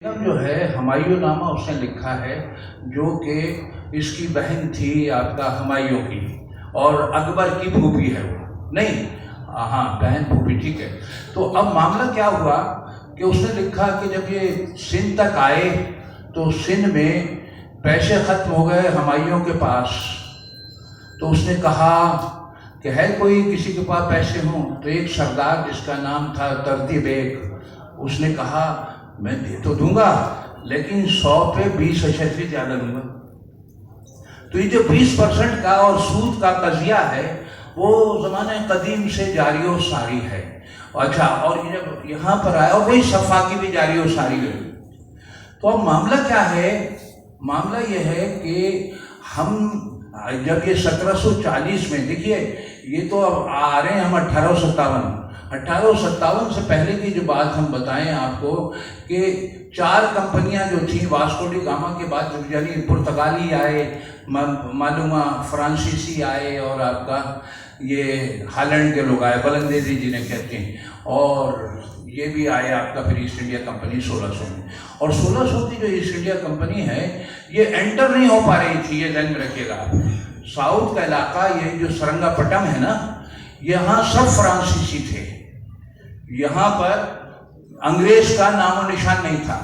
جو ہے ہمایوں نامہ اس نے لکھا ہے جو کہ اس کی بہن تھی آپ کا ہمایوں کی اور اکبر کی پھوپھی ہے وہ نہیں ہاں بہن پھوپھی ٹھیک ہے. تو اب معاملہ کیا ہوا کہ اس نے لکھا کہ جب یہ سندھ تک آئے تو سندھ میں پیسے ختم ہو گئے ہمایوں کے پاس. تو اس نے کہا کہ ہے کوئی کسی کے پاس پیسے ہوں. تو ایک سردار جس کا نام تھا ترتی بیگ اس نے کہا میں دے تو دوں گا لیکن 100 پہ 20% زیادہ دوں گا. تو یہ جو 20% کا اور سود کا قضیہ ہے وہ زمانہ قدیم سے جاری و ساری ہے. اچھا اور یہ جب یہاں پر آیا اور وہی صفا کی بھی جاری و ساری ہے. تو اب معاملہ کیا ہے؟ معاملہ یہ ہے کہ ہم جب یہ 1740 میں دیکھیے یہ تو اب آ رہے ہیں ہم 1857 سے پہلے کی جو بات ہم بتائیں آپ کو کہ 4 کمپنیاں جو تھیں واسکو ڈی گاما کے بعد یعنی پرتگالی آئے معلومہ فرانسیسی آئے اور آپ کا یہ ہالینڈ کے لوگ آئے بلندیزی جنہیں کہتے ہیں اور یہ بھی آئے آپ کا پھر ایسٹ انڈیا کمپنی 1600 میں. اور 1600 کی جو ایسٹ انڈیا کمپنی ہے یہ انٹر نہیں ہو پا رہی تھی. یہ ذہن میں رکھیے گا ساؤتھ کا علاقہ یہ جو سرنگا پٹم ہے نا یہاں سب فرانسیسی تھے. یہاں پر انگریز کا نام و نشان نہیں تھا.